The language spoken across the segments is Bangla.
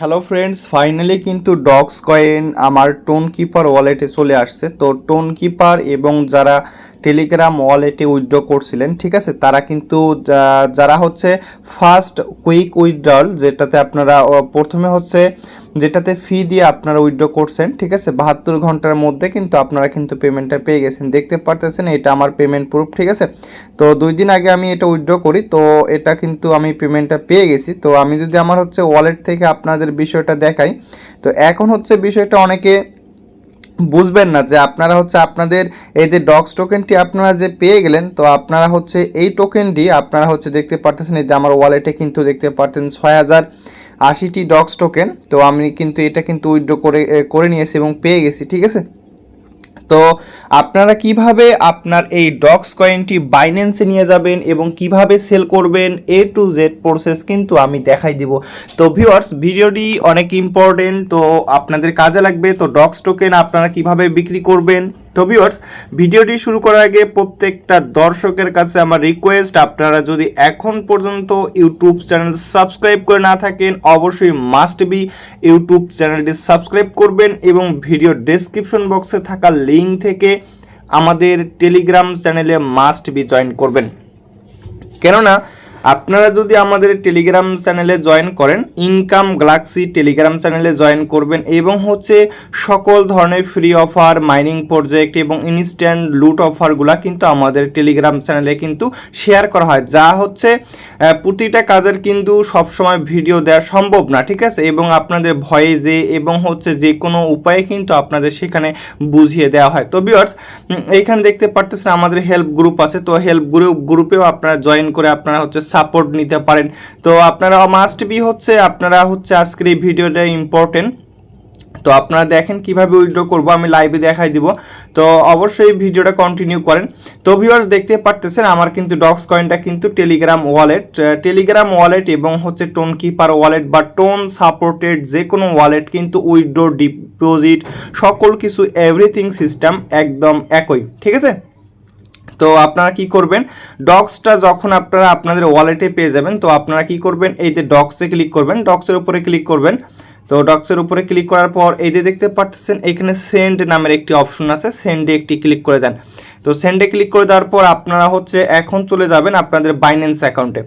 হ্যালো ফ্রেন্ডস, ফাইনালি কিন্তু ডগস কয়েন আমার টোন কিপার ওয়ালেটে চলে আসছে। তো টোন কিপার এবং যারা টেলিগ্রাম ওয়ালেটে উইথড্র করছিলেন, ঠিক আছে, তারা কিন্তু যারা হচ্ছে ফার্স্ট কুইক উইথড্রল, যেটাতে আপনারা প্রথমে হচ্ছে যেটাতে ফি দিয়ে আপনারা উইথড্র করছেন, ঠিক আছে, 72 ঘন্টার মধ্যে কিন্তু আপনারা কিন্তু পেমেন্টটা পেয়ে গেছেন। দেখতে পারতেছেন এটা আমার পেমেন্ট প্রুফ, ঠিক আছে। তো 2 দিন আগে আমি এটা উইথড্র করি, তো এটা কিন্তু আমি পেমেন্টটা পেয়ে গেছি। তো আমি যদি আমার হচ্ছে ওয়ালেট থেকে আপনাদের বিষয়টা দেখাই, তো এখন হচ্ছে বিষয়টা অনেকে বুঝবেন না যে আপনারা হচ্ছে আপনাদের এই যে ডগস টোকেনটি আপনারা যে পেয়ে গেলেন, তো আপনারা হচ্ছে এই টোকেনটি আপনারা হচ্ছে দেখতে পারতেছেন এই যে আমার ওয়ালেটে কিন্তু দেখতে পারতেন 6080টি ডগস টোকেন। তো আমি কিন্তু এটা কিন্তু উইথড্র করে নিয়েছি এবং পেয়ে গেছি, ঠিক আছে। তো আপনারা কিভাবে আপনার এই ডগস কয়েনটি বাইন্যান্সে নিয়ে যাবেন এবং কিভাবে সেল করবেন, এ টু জেড প্রসেস কিন্তু আমি দেখাই দিব। তো ভিউয়ার্স, ভিডিওটি অনেক ইম্পর্টেন্ট, তো আপনাদের কাজে লাগবে। তো ডগস টোকেন আপনারা কিভাবে বিক্রি করবেন। তো ভিউয়ার্স, ভিডিওটি শুরু করার আগে প্রত্যেকটা দর্শকের কাছে আমার রিকোয়েস্ট, আপনারা যদি এখন পর্যন্ত ইউটিউব চ্যানেল সাবস্ক্রাইব করে না থাকেন, অবশ্যই মাস্ট বি ইউটিউব চ্যানেলটি সাবস্ক্রাইব করবেন এবং ভিডিও ডেসক্রিপশন বক্সে থাকা লিঙ্ক থেকে আমাদের টেলিগ্রাম চ্যানেলে মাস্ট বি জয়েন করবেন। কেননা আপনারা যদি আমাদের টেলিগ্রাম চ্যানেলে জয়েন করেন, ইনকাম গ্যালাক্সি টেলিগ্রাম চ্যানেলে জয়েন করবেন এবং হচ্ছে সকল ধরনের ফ্রি অফার, মাইনিং প্রজেক্ট এবং ইনস্ট্যান্ট লুট অফারগুলা কিন্তু আমাদের টেলিগ্রাম চ্যানেলে কিন্তু শেয়ার করা হয়, যা হচ্ছে প্রতিটা কাজের কিন্তু সবসময় ভিডিও দেওয়া সম্ভব না, ঠিক আছে, এবং আপনাদের ভয়েসে এবং হচ্ছে যে কোনো উপায়ে কিন্তু আপনাদের সেখানে বুঝিয়ে দেওয়া হয়। তো ভিউয়ার্স, এইখানে দেখতে পারতেছেন আমাদের হেল্প গ্রুপ আছে। তো হেল্প গ্রুপেও আপনারা জয়েন করে আপনারা হচ্ছে সাপোর্ট নিতে পারেন। তো আপনারা মাস্ট বি হচ্ছে আপনারা হচ্ছে আজকের এই ভিডিওটা ইম্পর্টেন্ট। তো আপনারা দেখেন কিভাবে উইথড্র করব, আমি লাইভে দেখাই দিব। তো অবশ্যই ভিডিওটা কন্টিনিউ করেন। তো ভিউয়ার্স, দেখতে পারতেছেন আমার কিন্তু ডগস কয়েনটা কিন্তু টেলিগ্রাম ওয়ালেট এবং হচ্ছে টোন কিপার ওয়ালেট বা টোন সাপোর্টেড যে কোনো ওয়ালেট কিন্তু উইথড্র, ডিপোজিট, সকল কিছু এভরিথিং সিস্টেম একদম একই, ঠিক আছে। তো আপনারা কি করবেন, ডগসটা যখন আপনারা আপনাদের ওয়ালেটে পেয়ে যাবেন, তো আপনারা কি করবেন, এই যে ডগসে ক্লিক করবেন, ডগসের উপরে ক্লিক করবেন। তো ডগসের উপরে ক্লিক করার পর এই যে দেখতে পাচ্ছেন এখানে সেন্ড নামের একটি অপশন আছে, সেন্ডে একটি ক্লিক করে দেন। তো সেন্ডে ক্লিক করে দেওয়ার পর আপনারা হচ্ছে এখন চলে যাবেন আপনাদের বাইন্যান্স অ্যাকাউন্টে।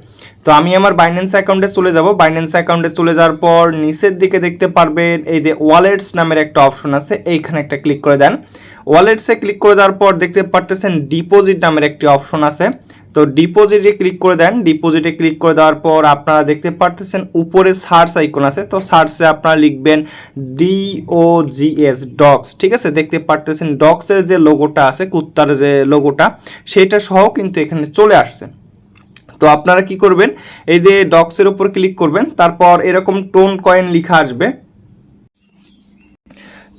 তো আমি আমার বাইন্যান্স অ্যাকাউন্টে চলে যাব। বাইন্যান্স অ্যাকাউন্টে চলে যাওয়ার পর নিচের দিকে দেখতে পারবেন এই যে ওয়ালেটস নামের একটা অপশন আছে, এইখানে একটা ক্লিক করে দেন। ওয়ালেটসে ক্লিক করে দেওয়ার পর দেখতে পারতেছেন ডিপোজিট নামের একটি অপশন আছে। তো ডিপোজিটে ক্লিক করে দেন। ডিপোজিটে ক্লিক করে দেওয়ার পর আপনারা দেখতে পারতেছেন উপরে সার্চ আইকন আছে। তো সার্চে আপনারা লিখবেন DOGS ডগস, ঠিক আছে। দেখতে পারতেছেন ডগসের যে লোগোটা আছে, কুত্তার যে লোগোটা, সেটা সহ কিন্তু এখানে চলে আসছে। তো আপনারা কি করবেন, এই যে ডগসের উপর ক্লিক করবেন, তারপর এরকম টোন কয়েন লেখা আসবে।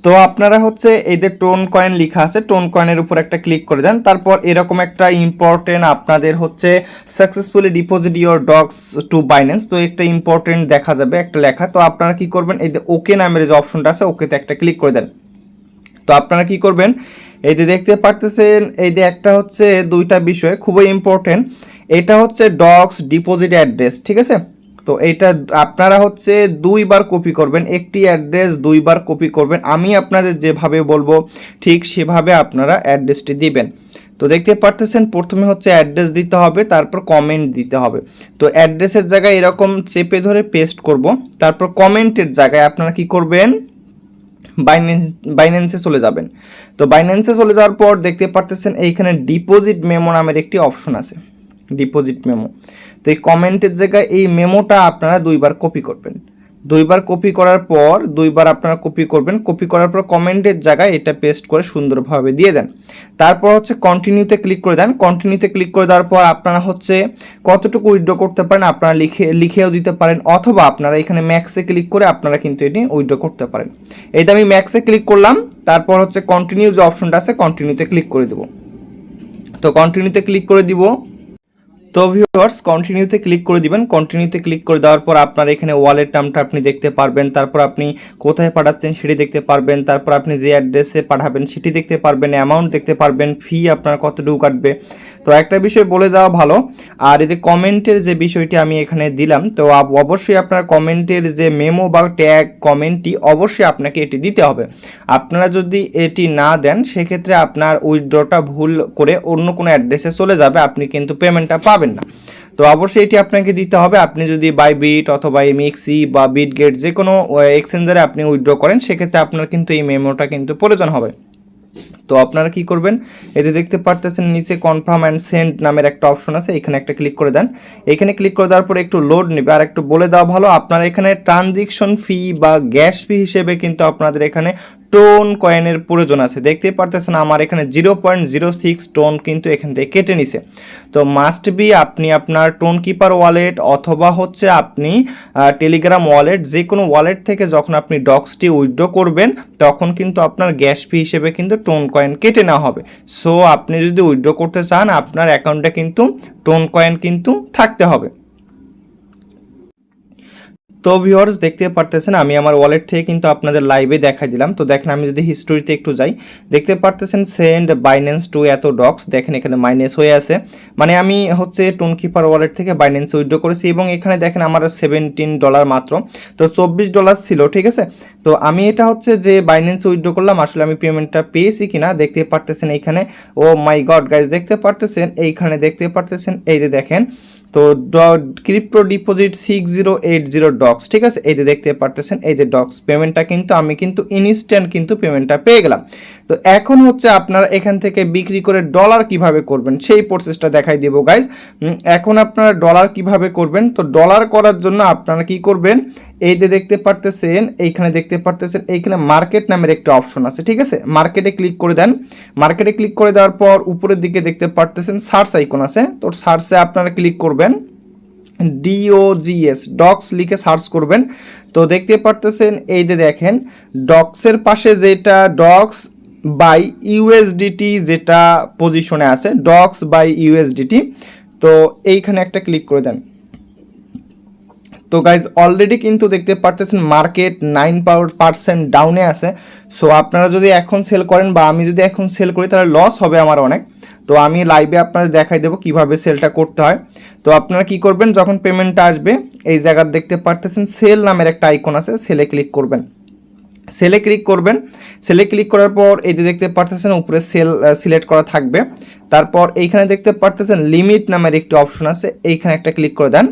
তো আপনারা হচ্ছে এই যে টোন কয়েন লেখা আছে, টোন কয়েনের উপর একটা ক্লিক করে দেন। তারপর এরকম একটা ইম্পর্টেন্ট আপনাদের হচ্ছে successfully deposit your dogs two Binance, তো একটা ইম্পর্টেন্ট দেখা যাবে একটা লেখা। তো আপনারা কি করবেন, এই যে ওকে নামের যে অপশনটা আছে, ওকেতে একটা ক্লিক করে দেন। তো আপনারা কি করবেন, এই যে দেখতে পারতেছেন এই যে একটা হচ্ছে দুইটা বিষয় খুবই ইম্পর্টেন্ট। এটা হচ্ছে ডগস ডিপোজিট অ্যাড্রেস, ঠিক আছে। তো এইটা আপনারা হচ্ছে 2 বার কপি করবেন, একটি অ্যাড্রেস 2 বার কপি করবেন। আমি আপনাদের যেভাবে বলবো ঠিক সেভাবে আপনারা অ্যাড্রেসটি দিবেন। তো দেখতে পারতেছেন প্রথমে হচ্ছে অ্যাড্রেস দিতে হবে, তারপর কমেন্ট দিতে হবে। তো অ্যাড্রেসের জায়গায় এরকম চেপে ধরে পেস্ট করব, তারপর কমেন্টের জায়গায় আপনারা কি করবেন, বাইন্যান্সে চলে যাবেন। তো বাইন্যান্সে চলে যাওয়ার পর দেখতে পারতেছেন এইখানে ডিপোজিট মেমো নামের একটি অপশন আছে, ডিপোজিট মেমো। তো এই কমেন্টের জায়গায় এই মেমোটা আপনারা 2 বার কপি করবেন। 2 বার কপি করার পর 2 বার আপনারা কপি করবেন। কপি করার পর কমেন্টের জায়গায় এটা পেস্ট করে সুন্দরভাবে দিয়ে দেন। তারপর হচ্ছে কন্টিনিউতে ক্লিক করে দেন। কন্টিনিউতে ক্লিক করে দেওয়ার পর আপনারা হচ্ছে কতটুকু উইথড্র করতে পারেন আপনারা লিখেও দিতে পারেন, অথবা আপনারা এখানে ম্যাক্সে ক্লিক করে আপনারা কিন্তু এটি উইথড্র করতে পারেন। এইটা আমি ম্যাক্সে ক্লিক করলাম, তারপর হচ্ছে কন্টিনিউ যে অপশনটা আছে, কন্টিনিউতে ক্লিক করে দেব। তো কন্টিনিউতে ক্লিক করে দিব। তো ভিউয়ার্স কন্টিনিউতে ক্লিক করে দিবেন। কন্টিনিউতে ক্লিক করে দেওয়ার পর আপনার এখানে ওয়ালেট নামটা আপনি দেখতে পারবেন, তারপর আপনি কোথায় পাঠাচ্ছেন সেটি দেখতে পারবেন, তারপর আপনি যে অ্যাড্রেসে পাঠাবেন সেটি দেখতে পারবেন, অ্যামাউন্ট দেখতে পারবেন, ফি আপনার কতটুকু কাটবে। তো একটা বিষয় বলে দেওয়া ভালো, আর এই যে কমেন্টের যে বিষয়টি আমি এখানে দিলাম, তো অবশ্যই আপনার কমেন্টের যে মেমো বা ট্যাগ কমেন্টটি অবশ্যই আপনাকে এটি দিতে হবে। আপনারা যদি এটি না দেন সেক্ষেত্রে আপনার উইথড্রটা ভুল করে অন্য কোনো অ্যাড্রেসে চলে যাবে, আপনি কিন্তু পেমেন্টটা পাবেন না। তো অবশ্যই এটি আপনাকে দিতে হবে। আপনি যদি বাইবিট অথবা এমএক্সি বা বিটগেট যে কোনো এক্সচেঞ্জারে আপনি উইথড্র করেন সেক্ষেত্রে আপনার কিন্তু এই মেমোটা কিন্তু প্রয়োজন হবে। তো আপনারা কি করবেন, এতে দেখতে পারতেছেন নিচে কনফার্ম অ্যান্ড সেন্ড নামের একটা অপশন আছে, এখানে একটা ক্লিক করে দেন। এখানে ক্লিক করে দেওয়ার পরে একটু লোড নেবে। আর একটু বলে দেওয়া ভালো, আপনার এখানে ট্রানজেকশন ফি বা গ্যাস ফি হিসেবে কিন্তু আপনাদের এখানে টোন কয়েনের প্রয়োজন আছে। দেখতেই পারতেছেন আমার এখানে 0.06 টোন কিন্তু এখান থেকে কেটে নিছে। তো মাস্ট বি আপনি আপনার টোন কিপার ওয়ালেট অথবা হচ্ছে আপনি টেলিগ্রাম ওয়ালেট যে কোনো ওয়ালেট থেকে যখন আপনি ডক্সটি উইথড্র করবেন তখন কিন্তু আপনার গ্যাস ফি হিসেবে কিন্তু টোন কয়েন কেটে নেওয়া হবে। সো আপনি যদি উইথড্র করতে চান আপনার অ্যাকাউন্টে কিন্তু টোন কয়েন কিন্তু থাকতে হবে। তো ভিউয়ার্স দেখতে পারতেছেন আমি আমার ওয়ালেট থেকে কিন্তু আপনাদের লাইভে দেখাই দিলাম। তো দেখেন আমি যদি হিস্টোরিতে একটু যাই, দেখতে পারতেছেন সেন্ড বাইন্যান্স টু এত ডক্স, দেখেন এখানে মাইনাস হয়ে আছে, মানে আমি হচ্ছে টোন কিপার ওয়ালেট থেকে বাইন্যান্সে উইথড্র করেছি এবং এখানে দেখেন আমার $17 মাত্র, তো $24 ছিল, ঠিক আছে। তো আমি এটা হচ্ছে যে বাইন্যান্সে উইথড্র করলাম, আসলে আমি পেমেন্টটা পেয়েছি কিনা দেখতে পারতেছেন এইখানে। ও মাই গড গাইজ, দেখতে পারতেছেন এইখানে, দেখতে পারতেছেন এই যে দেখেন, তো ক্রিপ্টো ডিপোজিট 6080 ডক্স, ঠিক আছে, এই যে দেখতে পারতেছেন এই যে ডক্স পেমেন্টটা কিন্তু আমি কিন্তু ইনস্ট্যান্ট কিন্তু পেমেন্টটা পেয়ে গেলাম। তো এখন হচ্ছে আপনারা এখান থেকে বিক্রি করে ডলার কিভাবে করবেন সেই প্রসেসটা দেখাই দিব গাইজ। এখন আপনারা ডলার কিভাবে করবেন, তো ডলার করার জন্য আপনারা কি করবেন, এই যে দেখতে পারতেছেন এইখানে, দেখতে পারতেছেন এইখানে মার্কেট নামের একটা অপশন আছে, ঠিক আছে, মার্কেটে ক্লিক করে দেন। মার্কেটে ক্লিক করে দেওয়ার পর উপরের দিকে দেখতে পারতেছেন সার্চ আইকন আছে, তো সার্চে আপনারা ক্লিক করবেন, DOGS ডক্স লিখে সার্চ করবেন। তো দেখতে পারতেছেন এই যে দেখেন ডক্সের পাশে যেটা ডক্স বাই ইউএসডিটি যেটা পজিশনে আছে, ডক্স বাই ইউএসডিটি, তো এইখানে একটা ক্লিক করে দেন। তো গাইজ অলরেডি কিন্তু দেখতে পারতেছেন মার্কেট 9% ডাউনে আছে। সো আপনারা যদি এখন সেল করেন বা আমি যদি এখন সেল করি তাহলে লস হবে আমার অনেক। তো আমি লাইভে আপনাদের দেখাই দেবো কিভাবে সেলটা করতে হয়। তো আপনারা কি করবেন, যখন পেমেন্টটা আসবে এই জায়গার দেখতে পারতেছেন সেল নামের একটা আইকন আছে, সেলে ক্লিক করবেন। সেলে ক্লিক করবেন, সেলে ক্লিক করার পর এই যে দেখতে পারতেছেন উপরে সেল সিলেক্ট করা থাকবে। তারপর এইখানে দেখতে পারতেছেন লিমিট নামের একটি অপশন আছে, এইখানে একটা ক্লিক করে দেন।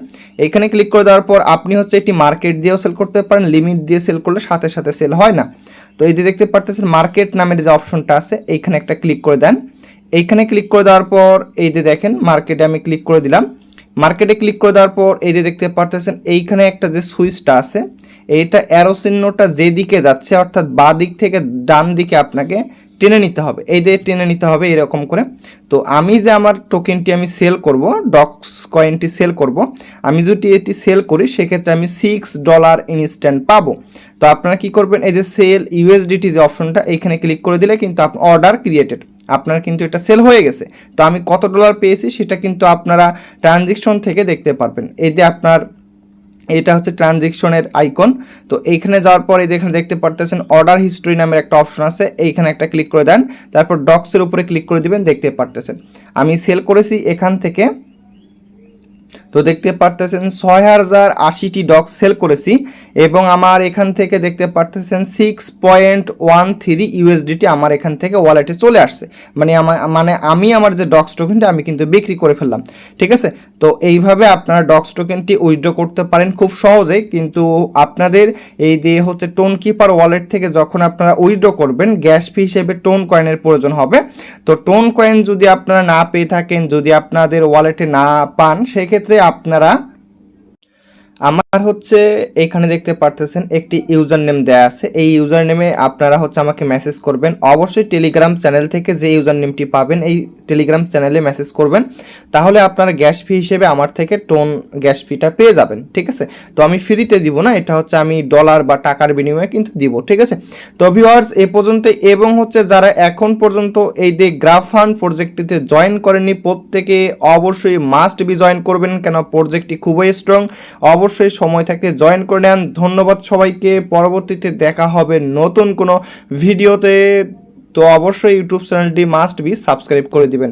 এইখানে ক্লিক করে দেওয়ার পর আপনি হচ্ছে এটি মার্কেট দিয়েও সেল করতে পারেন, লিমিট দিয়ে সেল করলে সাথে সাথে সেল হয় না। তো এই যে দেখতে পারতেছেন মার্কেট নামের যে অপশনটা আছে এইখানে একটা ক্লিক করে দেন। এইখানে ক্লিক করে দেওয়ার পর এই যে দেখেন মার্কেটে আমি ক্লিক করে দিলাম। মার্কেটে ক্লিক করে দেওয়ার পর এই যে দেখতে পারতেছেন এইখানে একটা যে সুইচটা আছে, এইটা অ্যারো চিহ্নটা যেদিকে যাচ্ছে অর্থাৎ বাঁ দিক থেকে ডান দিকে আপনাকে টেনে নিতে হবে, এই যে টেনে নিতে হবে এরকম করে। তো আমি যে আমার টোকেনটি আমি সেল করব, ডক্স কয়েনটি সেল করব, আমি যদি এটি সেল করি সেক্ষেত্রে আমি $6 ইনস্ট্যান্ট পাবো। তো আপনারা কি করবেন, এই যে সেল ইউএসডিটি যে অপশনটা এইখানে ক্লিক করে দিলে কিন্তু অর্ডার ক্রিয়েটেড, আপনার কিন্তু এটা সেল হয়ে গেছে। তো আমি কত ডলার পেয়েছি সেটা কিন্তু আপনারা ট্রানজেকশন থেকে দেখতে পারবেন। এই যে আপনার এটা হচ্ছে ট্রানজেকশনের আইকন। তো এইখানে যাওয়ার পর এই যেখানে দেখতে পারতেছেন অর্ডার হিস্ট্রি নামের একটা অপশন আছে, এইখানে একটা ক্লিক করে দেন। তারপর ডক্সের উপরে ক্লিক করে দিবেন, দেখতে পারতেছেন আমি সেল করেছি এখান থেকে। তো দেখতে পারতেছেন 6080টি ডক্স সেল করেছি এবং আমার এখান থেকে দেখতে পারতেছেন 6.13 ইউএসডিটি আমার এখান থেকে ওয়ালেটে চলে আসছে, মানে আমি আমার যে ডক্স টোকেনটা আমি কিন্তু বিক্রি করে ফেললাম, ঠিক আছে। তো এইভাবে আপনারা ডক্স টোকেনটি উইথড্র করতে পারেন খুব সহজেই, কিন্তু আপনাদের এই যে হচ্ছে টোন কিপার ওয়ালেট থেকে যখন আপনারা উইথড্র করবেন গ্যাস ফি হিসেবে টোন কয়েনের প্রয়োজন হবে। তো টোন কয়েন যদি আপনারা না পেয়ে থাকেন, যদি আপনাদের ওয়ালেটে না পান, সেক্ষেত্রে আপনারা আমার হচ্ছে এখানে দেখতে পারতেছেন একটি ইউজার নেম দেয়া আছে। এই ইউজার নেমে আপনারা হচ্ছে আমাকে মেসেজ করবেন। অবশ্যই টেলিগ্রাম চ্যানেল থেকে যে ইউজার নেমটি পাবেন এই টেলিগ্রাম চ্যানেলে মেসেজ করবেন, তাহলে আপনারা গ্যাস ফি হিসেবে আমার থেকে টোন গ্যাস ফিটা পেয়ে যাবেন। ঠিক আছে, তো আমি ফ্রিতে দিব না, এটা হচ্ছে আমি ডলার বা টাকার বিনিময়ে কিন্তু দিব। ঠিক আছে, তো ভিউয়ার্স এ পর্যন্ত, এবং হচ্ছে যারা এখন পর্যন্ত এই যে গ্রাফান প্রজেক্টটিতে জয়েন করেননি প্রত্যেকে অবশ্যই মাস্ট বি জয়েন করবেন, কেন প্রজেক্টটি খুবই স্ট্রং। অবশ্যই সময় থাকতে জয়েন করে নেন। ধন্যবাদ সবাইকে, পরবর্তীতে দেখা হবে নতুন কোনো ভিডিওতে। তো অবশ্যই ইউটিউব চ্যানেলটি মাস্ট বি সাবস্ক্রাইব করে দিবেন।